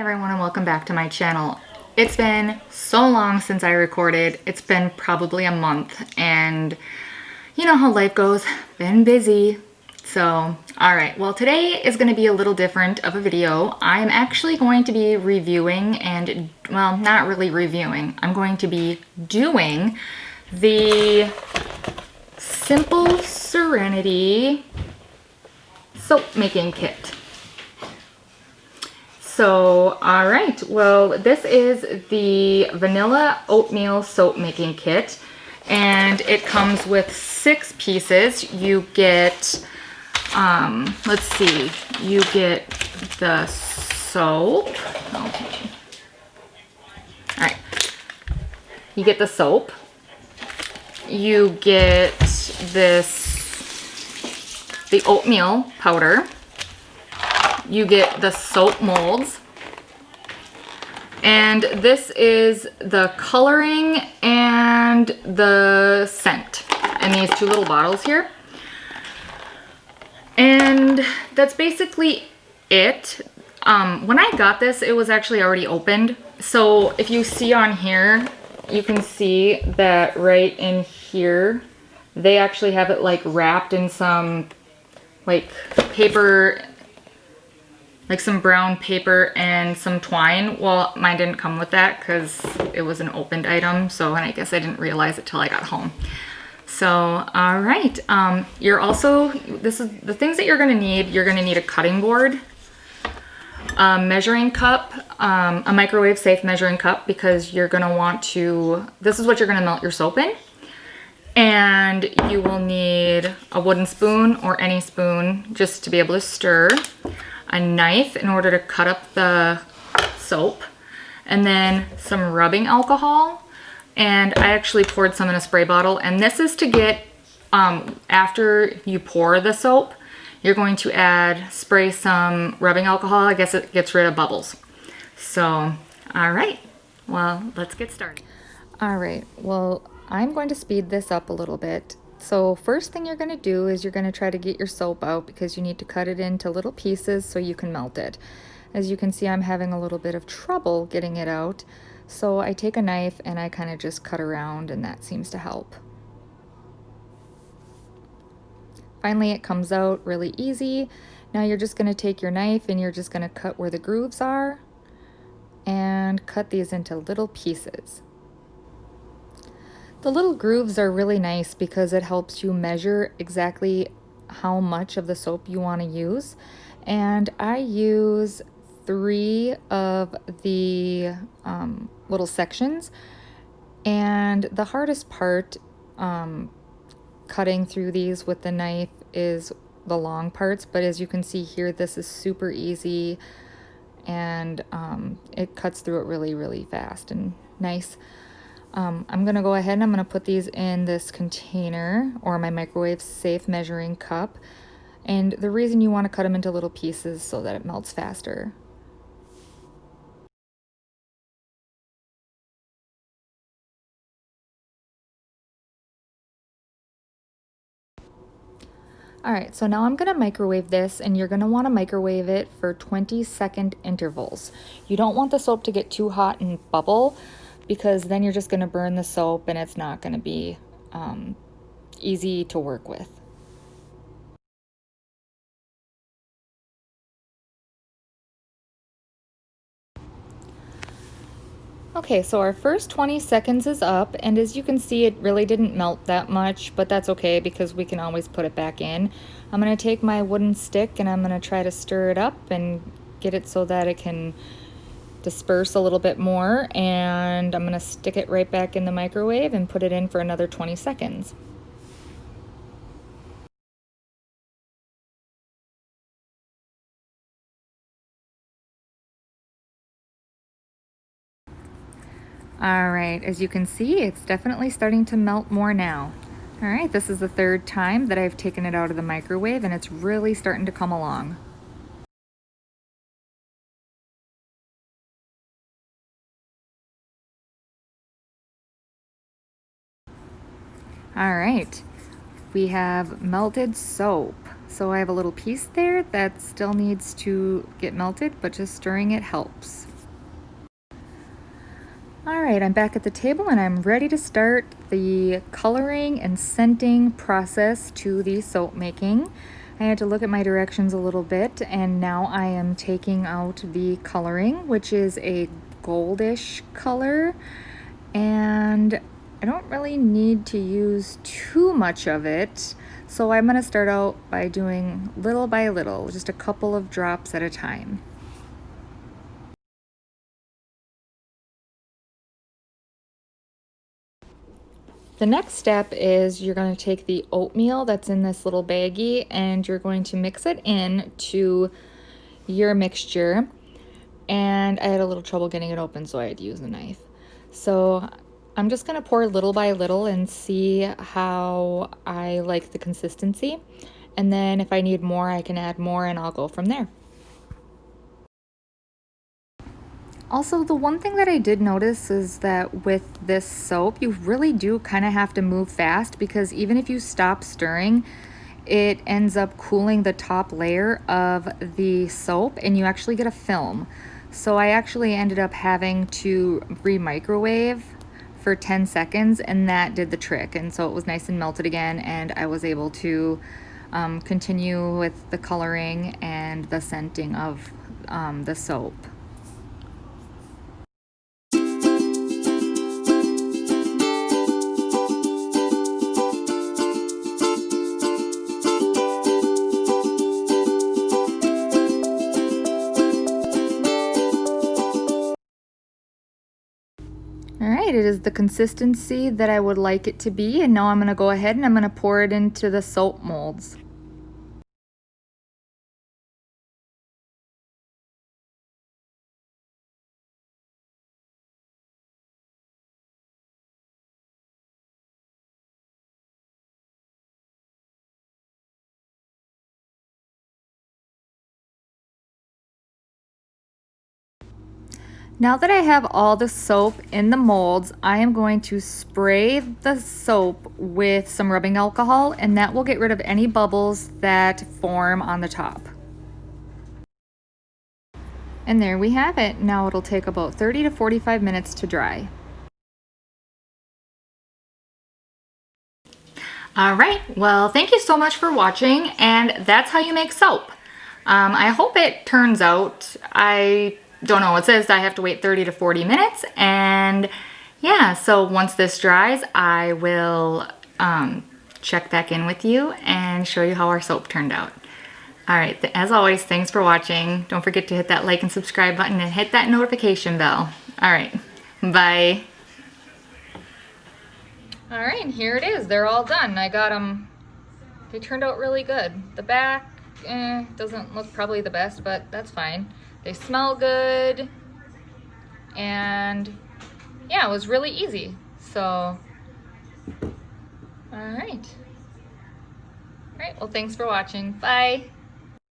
everyone, and welcome back to my channel. It's been so long since I recorded. It's been probably a month, and you know how life goes. Been busy. So, alright, well today is going to be a little different of a video. I'm actually going to be reviewing and, well, not really reviewing. I'm going to be doing the Simple Serenity soap making kit. So, all right, well, this is the vanilla oatmeal soap making kit, and it comes with 6 pieces. You get, let's see, you get the soap. Okay. All right, you get the soap. You get the oatmeal powder. You get the soap molds, and this is the coloring and the scent in these 2 little bottles here. And that's basically it. When I got this, it was actually already opened. So if you see on here, you can see that right in here, they actually have it like wrapped in some like paper, like some brown paper and some twine. Well, mine didn't come with that because it was an opened item, so, and I guess I didn't realize it till I got home. So, all right, you're also, this is the things that you're gonna need. You're gonna need a cutting board, a measuring cup, a microwave safe measuring cup, because you're gonna want to, this is what you're gonna melt your soap in. And you will need a wooden spoon or any spoon just to be able to stir, a knife in order to cut up the soap, and then some rubbing alcohol. And I actually poured some in a spray bottle, and this is to get, after you pour the soap, you're going to spray some rubbing alcohol. I guess it gets rid of bubbles. So, all right, well, let's get started. All right, well, I'm going to speed this up a little bit. So first thing you're going to do is you're going to try to get your soap out, because you need to cut it into little pieces so you can melt it. As you can see, I'm having a little bit of trouble getting it out. So I take a knife and I kind of just cut around, and that seems to help. Finally, it comes out really easy. Now you're just going to take your knife and you're just going to cut where the grooves are and cut these into little pieces. The little grooves are really nice because it helps you measure exactly how much of the soap you want to use. And I use 3 of the little sections. And the hardest part cutting through these with the knife is the long parts. But as you can see here, this is super easy, and it cuts through it really, really fast and nice. I'm going to go ahead and I'm going to put these in this container, or my microwave safe measuring cup. And the reason you want to cut them into little pieces so that it melts faster. Alright, so now I'm going to microwave this, and you're going to want to microwave it for 20-second intervals. You don't want the soap to get too hot and bubble, because then you're just going to burn the soap and it's not going to be easy to work with. Okay, so our first 20 seconds is up, and as you can see, it really didn't melt that much, but that's okay because we can always put it back in. I'm going to take my wooden stick and I'm going to try to stir it up and get it so that it can disperse a little bit more, and I'm going to stick it right back in the microwave and put it in for another 20 seconds. Alright, as you can see, it's definitely starting to melt more now. Alright, this is the 3rd time that I've taken it out of the microwave, and it's really starting to come along. All right, we have melted soap. So I have a little piece there that still needs to get melted, but just stirring it helps. All right, I'm back at the table and I'm ready to start the coloring and scenting process to the soap making. I had to look at my directions a little bit, and now I am taking out the coloring, which is a goldish color, and I don't really need to use too much of it. So I'm going to start out by doing little by little, just a couple of drops at a time. The next step is you're going to take the oatmeal that's in this little baggie and you're going to mix it in to your mixture. And I had a little trouble getting it open, so I had to use a knife. So I'm just going to pour little by little and see how I like the consistency. And then if I need more, I can add more and I'll go from there. Also, the one thing that I did notice is that with this soap, you really do kind of have to move fast, because even if you stop stirring, it ends up cooling the top layer of the soap and you actually get a film. So I actually ended up having to re-microwave for 10 seconds and that did the trick. And so it was nice and melted again, and I was able to continue with the coloring and the scenting of the soap. All right, it is the consistency that I would like it to be, and now I'm going to go ahead and I'm going to pour it into the soap molds. Now that I have all the soap in the molds, I am going to spray the soap with some rubbing alcohol, and that will get rid of any bubbles that form on the top. And there we have it. Now it'll take about 30 to 45 minutes to dry. All right, well, thank you so much for watching, and that's how you make soap. I hope it turns out. I don't know, it says I have to wait 30 to 40 minutes, and yeah, so once this dries, I will check back in with you and show you how our soap turned out. All right, as always, thanks for watching. Don't forget to hit that like and subscribe button and hit that notification bell. All right, bye. All right, here it is. They're all done. I got them. They turned out really good. The back doesn't look probably the best, but that's fine. They smell good, and yeah, it was really easy. So, all right. All right, well, thanks for watching. Bye.